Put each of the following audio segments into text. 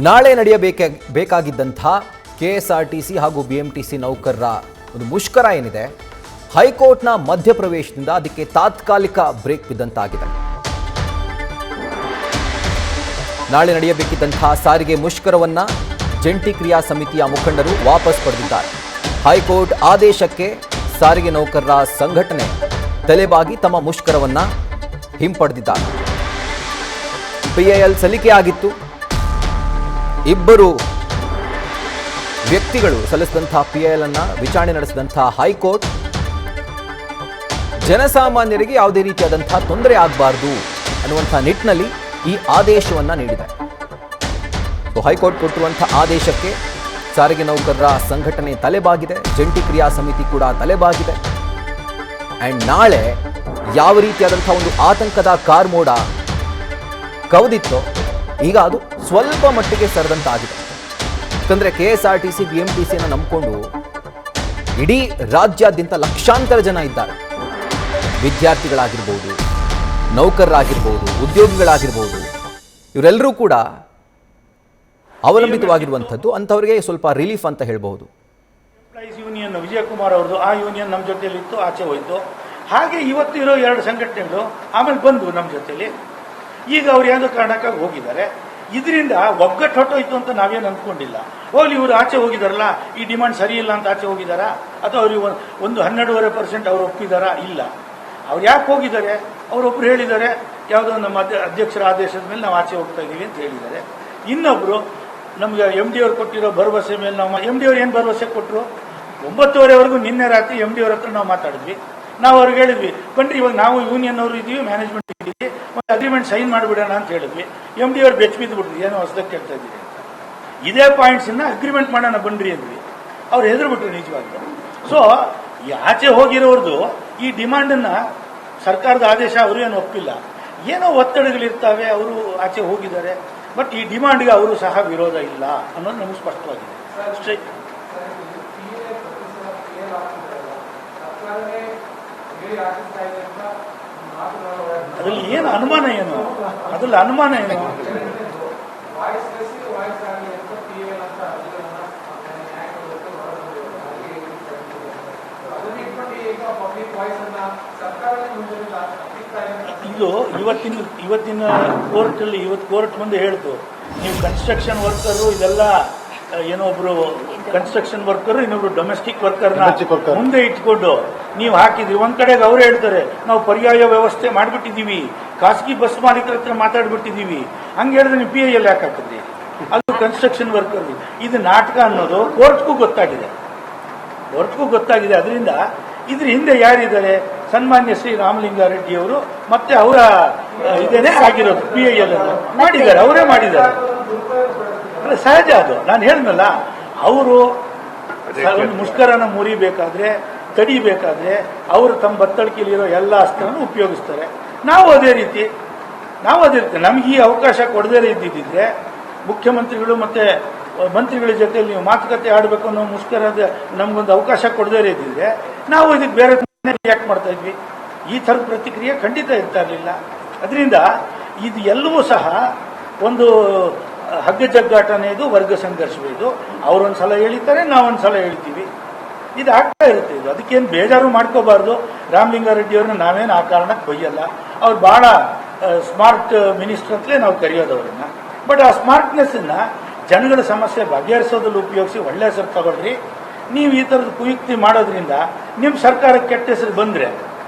ನಾಳೆ ಬೇಕಾಗಿದ್ದಂಥ ಕೆಎಸ್ಆರ್ಟಿಸಿ ಹಾಗೂ ಬಿಎಂಟಿಸಿ ನೌಕರರ ಒಂದು ಮುಷ್ಕರ ಏನಿದೆ, ಹೈಕೋರ್ಟ್ನ ಮಧ್ಯಪ್ರವೇಶದಿಂದ ಅದಕ್ಕೆ ತಾತ್ಕಾಲಿಕ ಬ್ರೇಕ್ ಬಿದ್ದಂತಾಗಿದೆ. ನಾಳೆ ನಡೆಯಬೇಕಿದ್ದಂತಹ ಸಾರಿಗೆ ಮುಷ್ಕರವನ್ನ ಜಂಟಿ ಕ್ರಿಯಾ ಸಮಿತಿಯ ಮುಖಂಡರು ವಾಪಸ್ ಪಡೆದಿದ್ದಾರೆ. ಹೈಕೋರ್ಟ್ ಆದೇಶಕ್ಕೆ ಸಾರಿಗೆ ನೌಕರರ ಸಂಘಟನೆ ತಲೆಬಾಗಿ ತಮ್ಮ ಮುಷ್ಕರವನ್ನ ಹಿಂಪಡೆದಿದ್ದಾರೆ. ಪಿಐಎಲ್ ಸಲ್ಲಿಕೆಯಾಗಿತ್ತು. ಇಬ್ಬರು ವ್ಯಕ್ತಿಗಳು ಸಲ್ಲಿಸಿದಂತಹ ಪಿಐಎಲ್ ಅನ್ನ ವಿಚಾರಣೆ ನಡೆಸಿದಂತಹ ಹೈಕೋರ್ಟ್ ಜನಸಾಮಾನ್ಯರಿಗೆ ಯಾವುದೇ ರೀತಿಯಾದಂತಹ ತೊಂದರೆ ಆಗಬಾರದು ಅನ್ನುವಂತಹ ನಿಟ್ಟಿನಲ್ಲಿ ಈ ಆದೇಶವನ್ನ ನೀಡಿದೆ. ಹೈಕೋರ್ಟ್ ಕೊಟ್ಟಿರುವಂತಹ ಆದೇಶಕ್ಕೆ ಸಾರಿಗೆ ನೌಕರರ ಸಂಘಟನೆ ತಲೆಬಾಗಿದೆ, ಜಂಟಿ ಕ್ರಿಯಾ ಸಮಿತಿ ಕೂಡ ತಲೆಬಾಗಿದೆ. ಅಂಡ್ ನಾಳೆ ಯಾವ ರೀತಿಯಾದಂತಹ ಒಂದು ಆತಂಕದ ಕಾರ್ಮೋಡ ಕವಿದಿತ್ತೋ ಈಗ ಅದು ಸ್ವಲ್ಪ ಮಟ್ಟಿಗೆ ಸರಿದಂತಾಗಿದೆ. ಯಾಕಂದ್ರೆ ಕೆಎಸ್ಆರ್ಟಿಸಿ ಬಿಎಂಟಿಸಿಯನ್ನು ನಂಬಿಕೊಂಡು ಇಡೀ ರಾಜ್ಯಾದ್ಯಂತ ಲಕ್ಷಾಂತರ ಜನ ಇದ್ದಾರೆ. ವಿದ್ಯಾರ್ಥಿಗಳಾಗಿರ್ಬೋದು, ನೌಕರರಾಗಿರ್ಬೋದು, ಉದ್ಯೋಗಿಗಳಾಗಿರ್ಬೋದು, ಇವರೆಲ್ಲರೂ ಕೂಡ ಅವಲಂಬಿತವಾಗಿರುವಂಥದ್ದು. ಅಂಥವ್ರಿಗೆ ಸ್ವಲ್ಪ ರಿಲೀಫ್ ಅಂತ ಹೇಳ್ಬಹುದು. ಯೂನಿಯನ್ ವಿಜಯಕುಮಾರ್ ಅವ್ರದ್ದು ಆ ಯೂನಿಯನ್ ನಮ್ಮ ಜೊತೆಯಲ್ಲಿ ಇತ್ತು, ಆಚೆ ಹೋಯ್ತು. ಹಾಗೆ ಇವತ್ತು ಇರೋ ಎರಡು ಸಂಘಟನೆಗಳು ಆಮೇಲೆ ಬಂದು ನಮ್ಮ ಜೊತೆಲಿ. ಈಗ ಅವ್ರು ಯಾವುದೋ ಕಾರಣಕ್ಕಾಗಿ ಹೋಗಿದ್ದಾರೆ. ಇದರಿಂದ ಒಗ್ಗಟ್ಟು ಹೊಟ್ಟೋಯ್ತು ಅಂತ ನಾವೇನು ಅಂದ್ಕೊಂಡಿಲ್ಲ. ಹೋಗ್ಲಿ, ಇವರು ಆಚೆ ಹೋಗಿದಾರಲ್ಲ, ಈ ಡಿಮಾಂಡ್ ಸರಿ ಇಲ್ಲ ಅಂತ ಆಚೆ ಹೋಗಿದಾರಾ ಅಥವಾ ಅವ್ರಿಗೆ ಒಂದು 12.5% ಅವ್ರು ಒಪ್ಪಿದಾರಾ? ಇಲ್ಲ. ಅವ್ರು ಯಾಕೆ ಹೋಗಿದ್ದಾರೆ? ಅವರೊಬ್ರು ಹೇಳಿದ್ದಾರೆ, ಯಾವುದೋ ನಮ್ಮ ಅಧ್ಯಕ್ಷರ ಆದೇಶದ ಮೇಲೆ ನಾವು ಆಚೆ ಹೋಗ್ತಾ ಇದ್ದೀವಿ ಅಂತ ಹೇಳಿದ್ದಾರೆ. ಇನ್ನೊಬ್ರು ನಮ್ಗೆ MD ಅವ್ರು ಕೊಟ್ಟಿರೋ ಭರವಸೆ ಮೇಲೆ ನಾವು MD ಅವ್ರು ಏನು ಭರವಸೆ ಕೊಟ್ಟರು? 9:30ವರೆಗೂ ನಿನ್ನೆ ರಾತ್ರಿ MD ಅವ್ರ ಹತ್ರ ನಾವು ಮಾತಾಡಿದ್ವಿ. ನಾವು ಅವ್ರಿಗೆ ಹೇಳಿದ್ವಿ, ಬನ್ರಿ ಇವಾಗ ನಾವು ಯೂನಿಯನ್ ಅವರು ಇದ್ದೀವಿ, ಮ್ಯಾನೇಜ್ಮೆಂಟ್ ಇದ್ದೀವಿ, ಮತ್ತೆ ಅಗ್ರಿಮೆಂಟ್ ಸೈನ್ ಮಾಡಿಬಿಡೋಣ ಅಂತ ಹೇಳಿದ್ವಿ. MD ಅವ್ರು ಬೆಚ್ಚ ಬಿಟ್ರು, ಏನೋ ಹೊಸದಕ್ಕೆ ಕೇಳ್ತಾ ಇದ್ದೀರಿ ಅಂತ. ಇದೇ ಪಾಯಿಂಟ್ಸನ್ನ ಅಗ್ರಿಮೆಂಟ್ ಮಾಡೋಣ ಬನ್ರಿ ಅಂದ್ವಿ. ಅವ್ರು ಹೆದರ್ಬಿಟ್ರು ನಿಜವಾಗ್ಲೂ. ಸೊ ಆಚೆ ಹೋಗಿರೋರ್ದು ಈ ಡಿಮಾಂಡನ್ನು ಸರ್ಕಾರದ ಆದೇಶ ಅವರು ಏನು ಒಪ್ಪಿಲ್ಲ, ಏನೋ ಒತ್ತಡಗಳಿರ್ತಾವೆ, ಅವರು ಆಚೆ ಹೋಗಿದ್ದಾರೆ. ಬಟ್ ಈ ಡಿಮಾಂಡ್ಗೆ ಅವರು ಸಹ ವಿರೋಧ ಇಲ್ಲ ಅನ್ನೋದು ನಮಗೆ ಸ್ಪಷ್ಟವಾಗಿದೆ. ಅದರಲ್ಲಿ ಏನು ಅನುಮಾನ ಏನು? ಅದ್ರಲ್ಲಿ ಅನುಮಾನ ಏನು? ಇದು ಇವತ್ತಿನ ಕೋರ್ಟಲ್ಲಿ ಇವತ್ತು ಕೋರ್ಟ್ ಮುಂದೆ ಹೇಳ್ತು, ನೀವು ಕನ್ಸ್ಟ್ರಕ್ಷನ್ ವರ್ಕರು ಇದೆಲ್ಲ ಏನೋ ಒಬ್ರು ಕನ್ಸ್ಟ್ರಕ್ಷನ್ ವರ್ಕರ್, ಇನ್ನೊಬ್ರು ಡೊಮೆಸ್ಟಿಕ್ ವರ್ಕರ್ನ ಮುಂದೆ ಇಟ್ಕೊಂಡು ನೀವು ಹಾಕಿದ್ರಿ. ಒಂದ್ ಕಡೆಗೆ ಅವ್ರು ಹೇಳ್ತಾರೆ, ನಾವು ಪರ್ಯಾಯ ವ್ಯವಸ್ಥೆ ಮಾಡಿಬಿಟ್ಟಿದೀವಿ, ಖಾಸಗಿ ಬಸ್ ಮಾಲೀಕರ ಹತ್ರ ಮಾತಾಡ್ಬಿಟ್ಟಿದೀವಿ. ಹಂಗೆ ಹೇಳಿದ್ರೆ ನೀವು PIL ಯಾಕೆ ಹಾಕಿದ್ರಿ? ಅದು ಕನ್ಸ್ಟ್ರಕ್ಷನ್ ವರ್ಕರ್. ಇದು ನಾಟಕ ಅನ್ನೋದು ಕೋರ್ಟ್ಗೂ ಗೊತ್ತಾಗಿದೆ. ಅದರಿಂದ ಇದ್ರ ಹಿಂದೆ ಯಾರಿದ್ದಾರೆ? ಸನ್ಮಾನ್ಯ ಶ್ರೀ ರಾಮಲಿಂಗಾರೆಡ್ಡಿ ಅವರು ಮತ್ತೆ ಅವರ ಇದೇನೆ ಆಗಿರೋದು. PIL ಮಾಡಿದ್ದಾರೆ, ಅವರೇ ಮಾಡಿದ್ದಾರೆ. ಅಲ್ಲ, ಸಹಜ ಅದು. ನಾನು ಹೇಳಿದ್ನಲ್ಲ, ಅವರು ಮುಷ್ಕರನ ಮುರಿಬೇಕಾದ್ರೆ, ತಡಿಬೇಕಾದ್ರೆ ಅವರು ತಮ್ಮ ಬತ್ತಳಿಕೆಯಲ್ಲಿರೋ ಎಲ್ಲ ಅಸ್ತ್ರವನ್ನು ಉಪಯೋಗಿಸ್ತಾರೆ. ನಾವು ಅದೇ ರೀತಿ ನಮ್ಗೆ ಈ ಅವಕಾಶ ಕೊಡದೇ ಇದ್ದಿದ್ದರೆ, ಮುಖ್ಯಮಂತ್ರಿಗಳು ಮತ್ತೆ ಮಂತ್ರಿಗಳ ಜೊತೆ ನೀವು ಮಾತುಕತೆ ಆಡಬೇಕು ಅನ್ನೋ ಮುಷ್ಕರದ ನಮ್ಗೊಂದು ಅವಕಾಶ ಕೊಡದೇ ಇದ್ದಿದ್ರೆ ನಾವು ಇದಕ್ಕೆ ಬೇರೆ ರಿಯಾಕ್ಟ್ ಮಾಡ್ತಾ ಇದ್ವಿ. ಈ ಥರದ ಪ್ರತಿಕ್ರಿಯೆ ಖಂಡಿತ ಇರ್ತಾ ಇರಲಿಲ್ಲ. ಅದರಿಂದ ಇದು ಎಲ್ಲವೂ ಸಹ ಒಂದು ಹಗ್ಗ ಜಗ್ಗಾಟನೇ, ಇದು ವರ್ಗ ಸಂಘರ್ಷವೇ. ಇದು ಅವರೊಂದ್ಸಲ ಹೇಳಿದ್ದಾರೆ, ನಾವೊಂದ್ಸಲ ಹೇಳ್ತೀವಿ. ಇದು ಆಗ್ತಾ ಇರುತ್ತೆ. ಇದು ಅದಕ್ಕೇನು ಬೇಜಾರು ಮಾಡ್ಕೋಬಾರ್ದು. ರಾಮಲಿಂಗಾರೆಡ್ಡಿ ಅವ್ರನ್ನ ನಾವೇನು ಆ ಕಾರಣಕ್ಕೆ ಬೈಯಲ್ಲ. ಅವ್ರು ಬಹಳ ಸ್ಮಾರ್ಟ್ ಮಿನಿಸ್ಟರ್ ಅಂತಲೇ ನಾವು ಕರೆಯೋದು ಅವರನ್ನ. ಬಟ್ ಆ ಸ್ಮಾರ್ಟ್ನೆಸ್ಸನ್ನ ಜನಗಳ ಸಮಸ್ಯೆ ಬಗೆಹರಿಸೋದ್ರಲ್ಲಿ ಉಪಯೋಗಿಸಿ ಒಳ್ಳೆ ಹೆಸರು ತಗೊಳ್ರಿ. ನೀವು ಈ ಥರದ ಕುಯುಕ್ತಿ ಮಾಡೋದ್ರಿಂದ ನಿಮ್ಮ ಸರ್ಕಾರಕ್ಕೆ ಕೆಟ್ಟ ಹೆಸರು ಬಂದರೆ,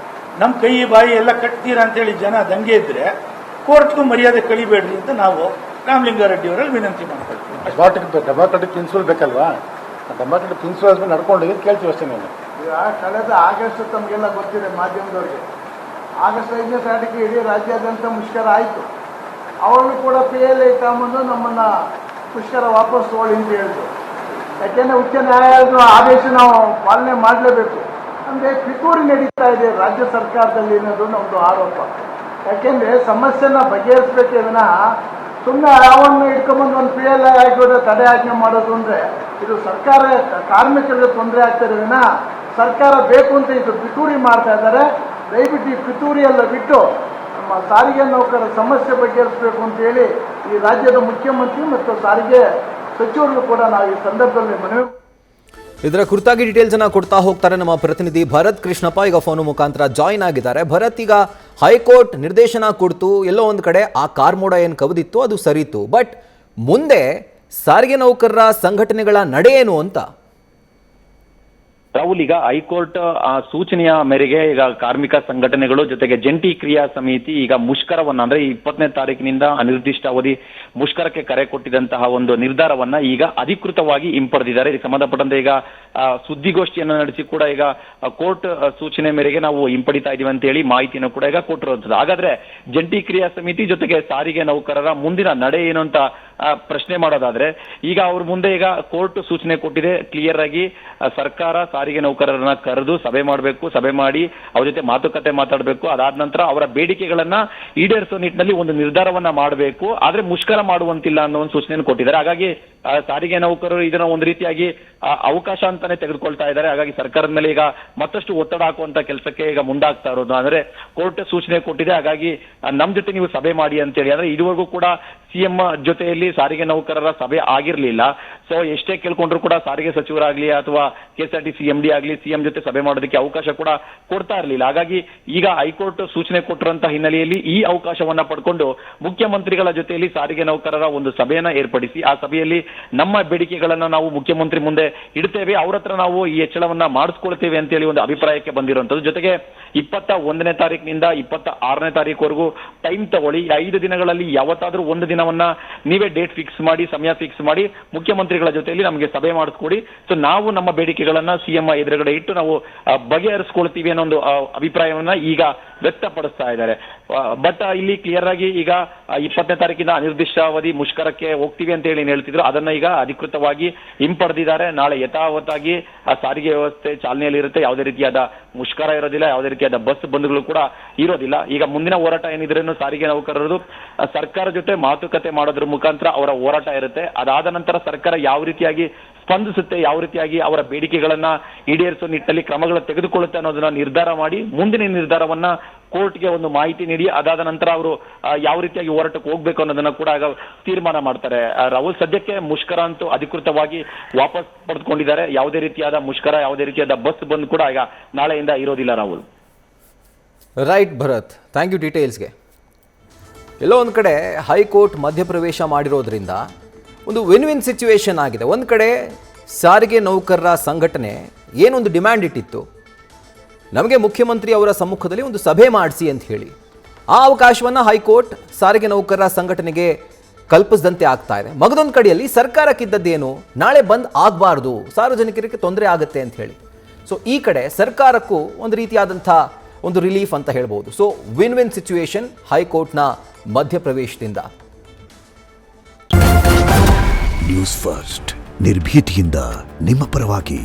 ನಮ್ಮ ಕೈ ಬಾಯಿ ಎಲ್ಲ ಕಟ್ತೀರಾ ಅಂತೇಳಿ ಜನ ದಂಗೆ ಇದ್ರೆ ಕೋರ್ಟ್ಗೂ ಮರ್ಯಾದೆ ಕಳಿಬೇಡ್ರಿ ಅಂತ ನಾವು ರಾಮಲಿಂಗಾರೆಡ್ಡಿ ಅವರಲ್ಲಿ ವಿನಂತಿ ಮಾಡ್ಕೊಳ್ತೀವಿ. ಡೆಮಾಕ್ರೆಟಿಕ್ ಪ್ರಿನ್ಸಿಪಲ್ ಬೇಕಲ್ವಾ? ಡೆಮಾಕ್ರೆಟಿಕ್ ಪ್ರಿನ್ಸಿಪಲ್ ನಡ್ಕೊಂಡು ಕೇಳ್ತೀವಿ ಅಷ್ಟೇ. ನಾವು ಕಳೆದ ಆಗಸ್ಟ್ ತಮಗೆಲ್ಲ ಗೊತ್ತಿದೆ, ಮಾಧ್ಯಮದವ್ರಿಗೆ ಆಗಸ್ಟ್ 5ನೇ ತಾರೀಕಿಗೆ ಇಡೀ ರಾಜ್ಯಾದ್ಯಂತ ಮುಷ್ಕರ ಆಯಿತು. ಅವರನ್ನು ಕೂಡ PIL ತಗೊಂಬಂದು ನಮ್ಮನ್ನ ಮುಷ್ಕರ ವಾಪಸ್ ತಗೊಳ್ಳಿ ಅಂತ ಹೇಳಿದ್ರು. ಯಾಕೆಂದರೆ ಉಚ್ಚ ನ್ಯಾಯಾಲಯದ ಆದೇಶ ನಾವು ಪಾಲನೆ ಮಾಡಲೇಬೇಕು. ಅಂದರೆ ಪಿತೂರಿ ನಡೀತಾ ಇದೆ ರಾಜ್ಯ ಸರ್ಕಾರದಲ್ಲಿ ಅನ್ನೋದು ನಮ್ಮದು ಆರೋಪ. ಯಾಕೆಂದರೆ ಸಮಸ್ಯೆನ ಬಗೆಹರಿಸಬೇಕೇ ವಿನಃ ಸುಮ್ಮನೆ ಯಾವನ್ನು ಇಟ್ಕೊಂಬಂದು ಒಂದು PIL ಆಗಿದ್ರೆ ತಡೆ ಆಜ್ಞೆ ಮಾಡೋದು ಅಂದರೆ ಇದು ಸರ್ಕಾರ ಕಾರ್ಮಿಕರಿಗೆ ತೊಂದರೆ ಆಗ್ತಾರೆ ವಿನಃ ಸರ್ಕಾರ ಬೇಕು ಅಂತ ಇದು ಪಿತೂರಿ ಮಾಡ್ತಾ ಇದ್ದಾರೆ. ದಯವಿಟ್ಟು ಈ ಪಿತೂರಿ ಎಲ್ಲ ಬಿಟ್ಟು ನಮ್ಮ ಸಾರಿಗೆ ನೌಕರರ ಸಮಸ್ಯೆ ಬಗೆಹರಿಸಬೇಕು ಅಂತೇಳಿ ಈ ರಾಜ್ಯದ ಮುಖ್ಯಮಂತ್ರಿ ಮತ್ತು ಸಾರಿಗೆ ಸಚಿವರಿಗೂ ಕೂಡ ನಾವು ಈ ಸಂದರ್ಭದಲ್ಲಿ ಮನವಿ. ಇದರ ಕುರಿತಾಗಿ ಡೀಟೇಲ್ಸ್ ಅನ್ನ ಕೊಡ್ತಾ ಹೋಗ್ತಾರೆ ನಮ್ಮ ಪ್ರತಿನಿಧಿ ಭರತ್ ಕೃಷ್ಣಪ್ಪ. ಈಗ ಫೋನ್ ಮುಖಾಂತರ ಜಾಯಿನ್ ಆಗಿದ್ದಾರೆ. ಭರತ್, ಈಗ ಹೈಕೋರ್ಟ್ ನಿರ್ದೇಶನ ಕೊಡ್ತು, ಎಲ್ಲೋ ಒಂದು ಕಡೆ ಆ ಕಾರ್ಮೋಡ ಏನು ಕವಿದಿತ್ತು ಅದು ಸರಿತು, ಬಟ್ ಮುಂದೆ ಸಾರಿಗೆ ನೌಕರರ ಸಂಘಟನೆಗಳ ನಡೆ ಏನು ಅಂತ? ರಾಹುಲ್, ಈಗ ಹೈಕೋರ್ಟ್ ಸೂಚನೆಯ ಮೇರೆಗೆ ಈಗ ಕಾರ್ಮಿಕ ಸಂಘಟನೆಗಳು ಜೊತೆಗೆ ಜಂಟಿ ಕ್ರಿಯಾ ಸಮಿತಿ ಈಗ ಮುಷ್ಕರವನ್ನ ಅಂದ್ರೆ 20ನೇ ತಾರೀಕಿನಿಂದ ಅನಿರ್ದಿಷ್ಟಾವಧಿ ಮುಷ್ಕರಕ್ಕೆ ಕರೆ ಕೊಟ್ಟಿದ್ದಂತಹ ಒಂದು ನಿರ್ಧಾರವನ್ನ ಈಗ ಅಧಿಕೃತವಾಗಿ ಹಿಂಪಡೆದಿದ್ದಾರೆ. ಇದಕ್ಕೆ ಸಂಬಂಧಪಟ್ಟಂತೆ ಈಗ ಸುದ್ದಿಗೋಷ್ಠಿಯನ್ನು ನಡೆಸಿ ಕೂಡ ಈಗ ಕೋರ್ಟ್ ಸೂಚನೆ ಮೇರೆಗೆ ನಾವು ಹಿಂಪಡಿತಾ ಇದೀವಿ ಅಂತ ಹೇಳಿ ಮಾಹಿತಿಯನ್ನು ಕೂಡ ಈಗ ಕೊಟ್ಟಿರುವಂತದ್ದು. ಹಾಗಾದ್ರೆ ಜಂಟಿ ಕ್ರಿಯಾ ಸಮಿತಿ ಜೊತೆಗೆ ಸಾರಿಗೆ ನೌಕರರ ಮುಂದಿನ ನಡೆ ಏನು ಅಂತ ಪ್ರಶ್ನೆ ಮಾಡೋದಾದ್ರೆ, ಈಗ ಅವ್ರ ಮುಂದೆ ಈಗ ಕೋರ್ಟ್ ಸೂಚನೆ ಕೊಟ್ಟಿದೆ ಕ್ಲಿಯರ್ ಆಗಿ, ಸರ್ಕಾರ ಸಾರಿಗೆ ನೌಕರರನ್ನ ಕರೆದು ಸಭೆ ಮಾಡಬೇಕು, ಸಭೆ ಮಾಡಿ ಅವ್ರ ಜೊತೆ ಮಾತುಕತೆ ಮಾತಾಡಬೇಕು, ಅದಾದ ನಂತರ ಅವರ ಬೇಡಿಕೆಗಳನ್ನ ಈಡೇರಿಸುವ ನಿಟ್ಟಿನಲ್ಲಿ ಒಂದು ನಿರ್ಧಾರವನ್ನ ಮಾಡಬೇಕು, ಆದ್ರೆ ಮುಷ್ಕರ ಮಾಡುವಂತಿಲ್ಲ ಅನ್ನೋ ಒಂದು ಸೂಚನೆಯನ್ನು ಕೊಟ್ಟಿದ್ದಾರೆ. ಹಾಗಾಗಿ ಸಾರಿಗೆ ನೌಕರರು ಇದನ್ನ ಒಂದು ರೀತಿಯಾಗಿ ಅವಕಾಶ ಅಂತಾನೆ ತೆಗೆದುಕೊಳ್ತಾ ಇದ್ದಾರೆ. ಹಾಗಾಗಿ ಸರ್ಕಾರದ ಮೇಲೆ ಈಗ ಮತ್ತಷ್ಟು ಒತ್ತಡ ಹಾಕುವಂತ ಕೆಲಸಕ್ಕೆ ಈಗ ಮುಂದಾಗ್ತಾ ಇರೋದು. ಅಂದ್ರೆ ಕೋರ್ಟ್ ಸೂಚನೆ ಕೊಟ್ಟಿದೆ, ಹಾಗಾಗಿ ನಮ್ ಜೊತೆ ನೀವು ಸಭೆ ಮಾಡಿ ಅಂತೇಳಿ. ಅಂದ್ರೆ ಇದುವರೆಗೂ ಕೂಡ ಸಿಎಂ ಜೊತೆಯಲ್ಲಿ ಸಾರಿಗೆ ನೌಕರರ ಸಭೆ ಆಗಿರ್ಲಿಲ್ಲ. ಸೊ ಎಷ್ಟೇ ಕೇಳ್ಕೊಂಡ್ರು ಕೂಡ ಸಾರಿಗೆ ಸಚಿವರಾಗ್ಲಿ ಅಥವಾ ಕೆಎಸ್ಆರ್ಟಿಸಿ ಎಂಡಿ ಆಗ್ಲಿ ಸಿಎಂ ಜೊತೆ ಸಭೆ ಮಾಡೋದಕ್ಕೆ ಅವಕಾಶ ಕೂಡ ಕೊಡ್ತಾ ಇರಲಿಲ್ಲ. ಹಾಗಾಗಿ ಈಗ ಹೈಕೋರ್ಟ್ ಸೂಚನೆ ಕೊಟ್ಟಿರುವಂತಹ ಹಿನ್ನೆಲೆಯಲ್ಲಿ ಈ ಅವಕಾಶವನ್ನ ಪಡ್ಕೊಂಡು ಮುಖ್ಯಮಂತ್ರಿಗಳ ಜೊತೆಯಲ್ಲಿ ಸಾರಿಗೆ ನೌಕರರ ಒಂದು ಸಭೆಯನ್ನ ಏರ್ಪಡಿಸಿ ಆ ಸಭೆಯಲ್ಲಿ ನಮ್ಮ ಬೇಡಿಕೆಗಳನ್ನ ನಾವು ಮುಖ್ಯಮಂತ್ರಿ ಮುಂದೆ ಇಡ್ತೇವೆ, ಅವ್ರ ಹತ್ರ ನಾವು ಈ ಹೆಚ್ಚಳವನ್ನ ಮಾಡಿಸ್ಕೊಳ್ತೇವೆ ಅಂತೇಳಿ ಒಂದು ಅಭಿಪ್ರಾಯಕ್ಕೆ ಬಂದಿರುವಂತದ್ದು. ಜೊತೆಗೆ 21ನೇ ತಾರೀಕಿನಿಂದ 26ನೇ ತಾರೀಕುವರೆಗೂ ಟೈಮ್ ತಗೊಳ್ಳಿ, 5 ದಿನಗಳಲ್ಲಿ ಯಾವತ್ತಾದ್ರೂ ಒಂದು ದಿನವನ್ನ ನೀವೇ ಡೇಟ್ ಫಿಕ್ಸ್ ಮಾಡಿ, ಸಮಯ ಫಿಕ್ಸ್ ಮಾಡಿ ಮುಖ್ಯಮಂತ್ರಿಗಳ ಜೊತೆಯಲ್ಲಿ ನಮಗೆ ಸಭೆ ಮಾಡಿಸ್ಕೊಡಿ. ಸೊ ನಾವು ನಮ್ಮ ಬೇಡಿಕೆಗಳನ್ನ ಸಿಎಂ ಎದುರುಗಡೆ ಇಟ್ಟು ನಾವು ಬಗೆಹರಿಸ್ಕೊಳ್ತೀವಿ ಅನ್ನೋ ಒಂದು ಅಭಿಪ್ರಾಯವನ್ನ ಈಗ ವ್ಯಕ್ತಪಡಿಸ್ತಾ ಇದ್ದಾರೆ. ಬಟ್ ಇಲ್ಲಿ ಕ್ಲಿಯರ್ ಆಗಿ ಈಗ 20ನೇ ತಾರೀಕಿಂದ ಅನಿರ್ದಿಷ್ಟಾವಧಿ ಮುಷ್ಕರಕ್ಕೆ ಹೋಗ್ತೀವಿ ಅಂತ ಹೇಳಿ ಹೇಳ್ತಿದ್ರು, ಅದನ್ನ ಈಗ ಅಧಿಕೃತವಾಗಿ ಹಿಂಪಡೆದಿದ್ದಾರೆ. ನಾಳೆ ಯಥಾವತ್ತಾಗಿ ಸಾರಿಗೆ ವ್ಯವಸ್ಥೆ ಚಾಲನೆಯಲ್ಲಿ ಇರುತ್ತೆ, ಯಾವುದೇ ರೀತಿಯಾದ ಮುಷ್ಕರ ಇರೋದಿಲ್ಲ, ಯಾವುದೇ ರೀತಿಯಾದ ಬಸ್ ಬಂದ್ಗಳು ಕೂಡ ಇರೋದಿಲ್ಲ. ಈಗ ಮುಂದಿನ ಹೋರಾಟ ಏನಿದ್ರೇನು ಸಾರಿಗೆ ನೌಕರರು ಸರ್ಕಾರ ಜೊತೆ ಮಾತುಕತೆ ಮಾಡೋದ್ರ ಮುಖಾಂತರ ಅವರ ಹೋರಾಟ ಇರುತ್ತೆ. ಅದಾದ ನಂತರ ಸರ್ಕಾರ ಯಾವ ರೀತಿಯಾಗಿ ಸ್ಪಂದಿಸುತ್ತೆ, ಯಾವ ರೀತಿಯಾಗಿ ಅವರ ಬೇಡಿಕೆಗಳನ್ನ ಈಡೇರಿಸುವ ನಿಟ್ಟಿನಲ್ಲಿ ಕ್ರಮಗಳು ತೆಗೆದುಕೊಳ್ಳುತ್ತೆ ಅನ್ನೋದನ್ನ ನಿರ್ಧಾರ ಮಾಡಿ ಮುಂದಿನ ನಿರ್ಧಾರವನ್ನ ಕೋರ್ಟ್ಗೆ ಒಂದು ಮಾಹಿತಿ ನೀಡಿ ಅದಾದ ನಂತರ ಅವರು ಯಾವ ರೀತಿಯಾಗಿ ಹೋರಾಟಕ್ಕೆ ಹೋಗ್ಬೇಕು ಅನ್ನೋದನ್ನ ಕೂಡ ಆಗ ತೀರ್ಮಾನ ಮಾಡ್ತಾರೆ. ರಾಹುಲ್, ಸದ್ಯಕ್ಕೆ ಮುಷ್ಕರ ಅಂತೂ ಅಧಿಕೃತವಾಗಿ ವಾಪಸ್ ಪಡೆದುಕೊಂಡಿದ್ದಾರೆ. ಯಾವುದೇ ರೀತಿಯಾದ ಮುಷ್ಕರ, ಯಾವುದೇ ರೀತಿಯಾದ ಬಸ್ ಬಂದ್ ಕೂಡ ಈಗ ನಾಳೆಯಿಂದ ಇರೋದಿಲ್ಲ. Rahul. Right Bharat, thank you ಡೀಟೇಲ್ಸ್ಗೆ. ಎಲ್ಲೋ ಒಂದು ಕಡೆ ಹೈಕೋರ್ಟ್ ಮಧ್ಯಪ್ರವೇಶ ಮಾಡಿರೋದ್ರಿಂದ ಒಂದು ವಿನ್ ವಿನ್ ಸಿಚುವೇಶನ್ ಆಗಿದೆ. ಒಂದು ಕಡೆ ಸಾರಿಗೆ ನೌಕರರ ಸಂಘಟನೆ ಏನೊಂದು ಡಿಮ್ಯಾಂಡ್ ಇಟ್ಟಿತ್ತು, ನಮಗೆ ಮುಖ್ಯಮಂತ್ರಿ ಅವರ ಸಮ್ಮುಖದಲ್ಲಿ ಒಂದು ಸಭೆ ಮಾಡಿಸಿ ಅಂತ ಹೇಳಿ, ಆ ಅವಕಾಶವನ್ನು ಹೈಕೋರ್ಟ್ ಸಾರಿಗೆ ನೌಕರರ ಸಂಘಟನೆಗೆ ಕಲ್ಪಿಸಿದಂತೆ ಆಗ್ತಾ ಇದೆ. ಮಗದೊಂದು ಕಡೆಯಲ್ಲಿ ಸರ್ಕಾರಕ್ಕಿದ್ದದ್ದೇನು, ನಾಳೆ ಬಂದ್ ಆಗಬಾರ್ದು, ಸಾರ್ವಜನಿಕರಿಗೆ ತೊಂದರೆ ಆಗುತ್ತೆ ಅಂತ ಹೇಳಿ. ಸೊ ಈ ಕಡೆ ಸರ್ಕಾರಕ್ಕೂ ಒಂದು ರೀತಿಯಾದಂಥ ಒಂದು ರಿಲೀಫ್ ಅಂತ ಹೇಳ್ಬೋದು. ಸೊ ವಿನ್ ವಿನ್ ಸಿಚುವೇಶನ್ ಹೈಕೋರ್ಟ್ನ ಮಧ್ಯಪ್ರವೇಶದಿಂದ. ನ್ಯೂಸ್ ಫಸ್ಟ್ ನಿರ್ಭೀತಿಯಿಂದ ನಿಮ್ಮ ಪರವಾಗಿ.